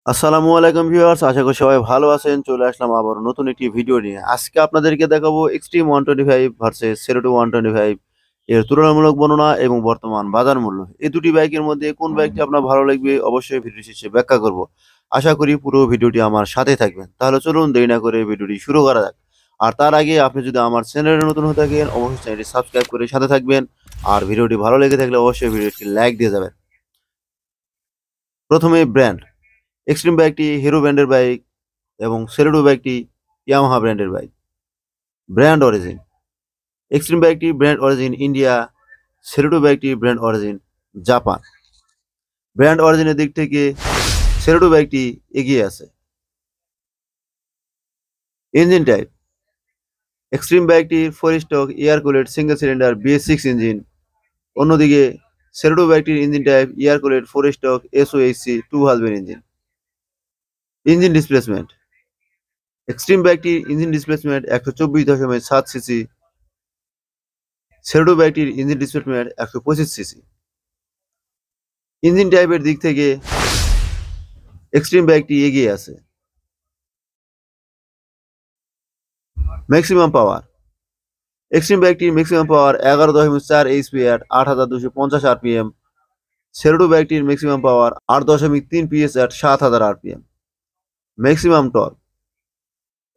আসসালামু আলাইকুম ভিউয়ার্স, আশা করি সবাই ভালো আছেন। চলে আসলাম আবার নতুন একটি ভিডিও নিয়ে। আজকে আপনাদেরকে দেখাবো এক্সট্রিম 125 ভার্সেস সেরেটো 125 এর তুলনামূলক বর্ণনা এবং বর্তমান বাজার মূল্য। এই দুটি বাইকের মধ্যে কোন বাইকটি আপনার ভালো লাগবে অবশ্যই ভিডিও শেষে ব্যাখ্যা করব। আশা করি পুরো ভিডিওটি আমার সাথে থাকবেন। তাহলে চলুন দেরি না করে ভিডিওটি শুরু করা যাক। আর তার আগে আপনি যদি আমার চ্যানেলে নতুন হয়ে থাকেন অবশ্যই চ্যানেলটি সাবস্ক্রাইব করে সাথে থাকবেন। আর ভিডিওটি ভালো লেগে থাকলে অবশ্যই ভিডিওটি লাইক দিয়ে যাবেন। প্রথমে ব্র্যান্ড। এক্সট্রিম বাইকটি হিরো ব্র্যান্ডের বাইক এবং সেলেডো বাইকটি ইয়ামাহা ব্র্যান্ডের বাইক। Brand origin. এক্সট্রিম বাইকটি ব্র্যান্ড অরিজিন ইন্ডিয়া, সেলেডো বাইকটি ব্র্যান্ড অরিজিন জাপান। ব্র্যান্ড অরিজিনের দিক থেকে সেলেডো বাইকটি এগিয়ে আছে। Engine type. এক্সট্রিম বাইকটি 4 stroke air cooled single cylinder BS6 engine. অন্যদিকে সেলেডো বাইকটির engine type air cooled 4 stroke SOHC 2 হাসব্যান্ড ইঞ্জিন। Engine displacement. এক্সট্রিম বাইকটির ইঞ্জিন ডিসপ্লেসমেন্ট 124.7 সিসি, সেলেডো বাইকটির ইঞ্জিন ডিসপ্লেসমেন্ট 125 সিসি। ইঞ্জিন টাইপের দিক থেকে এক্সট্রিম বাইকটি এগিয়ে আছে। Maximum power. এক্সট্রিম বাইকটির maximum power 11.4 HP at 8250 RPM. Saluto বাইকটির maximum power 8.3 PS at 7000 RPM. Maximum torque.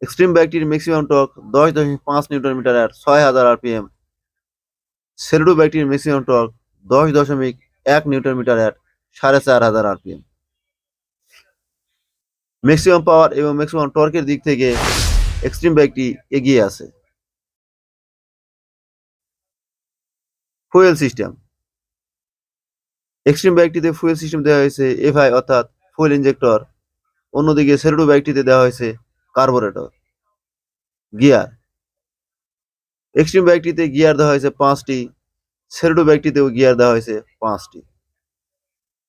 Xtreme বাইকটির maximum torque 10.5 newton metre at 6000 RPM. Saluto বাইকটির maximum torque 10.1 newton metre at 4500 RPM. Maximum power এবং maximum টর্কের দিক থেকে Xtreme বাইকটি এগিয়ে আছে। Fuel system. এক্সট্রিম বাইকটিতে ফুয়েল সিস্টেম দেওয়া হয়েছে FI অর্থাৎ ফুয়েল ইনজেক্টর। অন্যদিকে সেলেডো বাইকটিতে দেওয়া হয়েছে কার্বোরেটর। গিয়ার। এক্সট্রিম বাইকটিতে গিয়ার দেওয়া হয়েছে 5টি, সেলেডো বাইকটিতেও গিয়ার দেওয়া হয়েছে 5টি।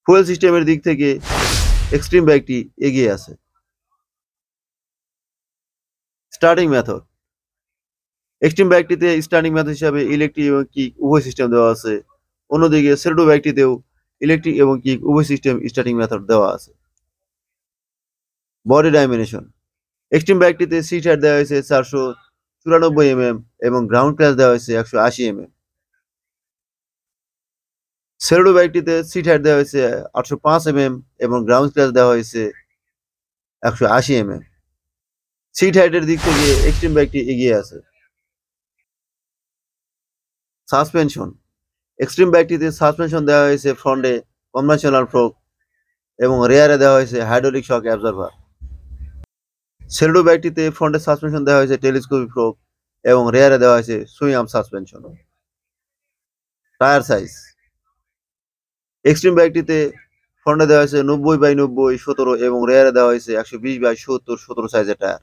ফুয়েল সিস্টেমের দিক থেকে এক্সট্রিম বাইকটি এগিয়ে আছে। Starting method. এক্সট্রিম বাইকটিতে স্টার্টিং মেথড হিসাবে ইলেকট্রিক এবং কিক উভয় সিস্টেম দেওয়া আছে। অন্যদিকে সেলেডো বাইকটিতেও ইলেকট্রিক এবং কিক উভয় সিস্টেম স্টার্টিং মেথড দেওয়া আছে। Body dimension. এক্সট্রিম বাইকটিতে সিট হাইট দেওয়া হয়েছে 494 এবং গ্রাউন্ড ক্লাস দেওয়া হয়েছে 180 সেলেডো বাইকটিতে সিট হাইট দেওয়া হয়েছে 805 এবং গ্রাউন্ড ক্লাস দেওয়া হয়েছে 180 সিট হাইটের দিক থেকে এক্সট্রিম বাইকটি এগিয়ে আছে। সাসপেনশন। এক্সট্রিম বাইকটিতে সাসপেনশন দেওয়া হয়েছে ফ্রন্টে কনভেনশনাল ফোর্ক এবং রেয়ারে দেওয়া হয়েছে হাইড্রোলিক শক অ্যাবজর্ভার। সেলেডো বাইকটিতে ফ্রন্টে সাসপেনশন দেওয়া হয়েছে টেলিস্কোপিক ফোর্ক এবং রেয়ারে দেওয়া হয়েছে swing arm suspension. Tyre size. Xtreme বাইকটিতে ফ্রন্টে দেওয়া হয়েছে 90/90 এবং রেয়ারে দেওয়া হয়েছে 120/70 সাইজের টায়ার।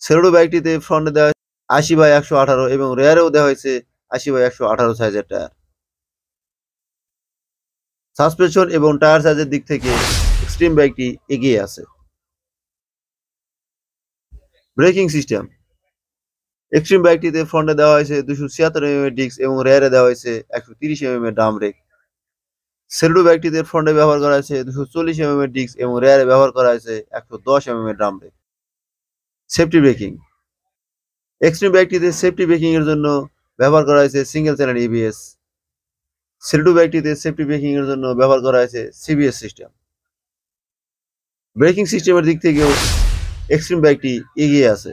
সেলেডো বাইকটিতে ফ্রন্টে দেওয়া হয়েছে 80/118 এবং রেয়ারেও দেওয়া হয়েছে 80/118 সাইজের টায়ার। সাসপেনশন এবং টায়ার সাইজের দিক থেকে এক্সট্রিম বাইকটি এগিয়ে আছে। Braking system. এক্সট্রিম বাইকটিতে ফ্রন্টে দেওয়া হয়েছে 276 ডিস্ক এবং রেয়ারে দেওয়া হয়েছে 130 ড্রাম ব্রেক। সেলেডো বাইকটিতে ফ্রন্টে ব্যবহার করা হয়েছে 240 ডিস্ক এবং রেয়ারে ব্যবহার করা হয়েছে 110 drum brake. Safety braking. Xtreme বাইকটিতে সেফটি ব্রেকিং এর জন্য ব্যবহার করা হয়েছে সিঙ্গেল চ্যানেল ABS। সেলেডো বাইকটিতে সেফটি ব্রেকিং এর জন্য ব্যবহার করা হয়েছে CBS সিস্টেম। ব্রেকিং সিস্টেমের দিক থেকেও এক্সট্রিম বাইকটি এগিয়ে আছে।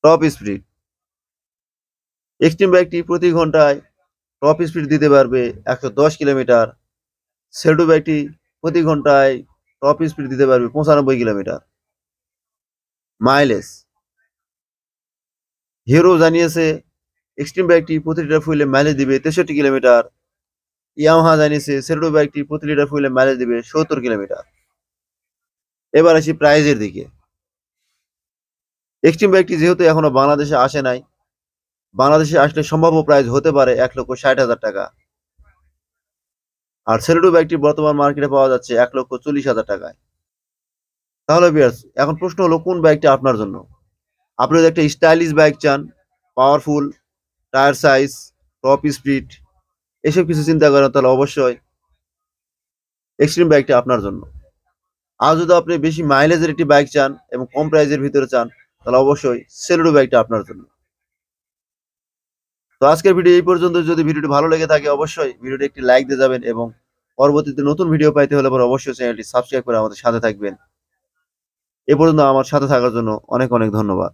Top speed. এক্সট্রিম বাইকটি প্রতি ঘন্টায় টপ স্পিড দিতে পারবে 110 কিলোমিটার। সেলেডো বাইকটি প্রতি ঘন্টায় টপ স্পিড দিতে পারবে 95 কিলোমিটার। মাইলেজ। হিরো জানিয়েছে এক্সট্রিম বাইকটি প্রতি লিটার ফুয়েলে মাইলেজ দিবে 63 কিলোমিটার। ইয়ামাহা জানিয়েছে সেলেডো বাইকটি প্রতি লিটার ফুয়েলে মাইলেজ দিবে 70 কিলোমিটার। এবার আসি প্রাইজের দিকে। এক্সট্রিম বাইকটি যেহেতু এখনো বাংলাদেশে আসে নাই, বাংলাদেশে আসলে সম্ভাব্য প্রাইস হতে পারে 1,60,000 টাকা। আর সেলেডো বাইকটি বর্তমান মার্কেটে পাওয়া যাচ্ছে 1,40,000 টাকায়। তাহলে ভিউয়ার্স, এখন প্রশ্ন হলো কোন বাইকটা আপনার জন্য। আপনি যদি একটা স্টাইলিশ বাইক চান, powerful, tyre size, top speed এসব কিছু চিন্তা করেন, তাহলে অবশ্যই এক্সট্রিম বাইকটা আপনার জন্য। আর যদি আপনি বেশি মাইলেজের একটি বাইক চান এবং কম প্রাইজের ভিতরে চান, তাহলে অবশ্যই সেলেডো বাইকটা আপনার জন্য। তো আজকের ভিডিও এই পর্যন্ত। যদি ভিডিওটি ভালো লেগে থাকে অবশ্যই ভিডিওটি একটি লাইক দিয়ে যাবেন এবং পরবর্তীতে নতুন ভিডিও পাইতে হলে পরে অবশ্যই চ্যানেলটি সাবস্ক্রাইব করে আমাদের সাথে থাকবেন। এ পর্যন্ত আমার সাথে থাকার জন্য অনেক অনেক ধন্যবাদ।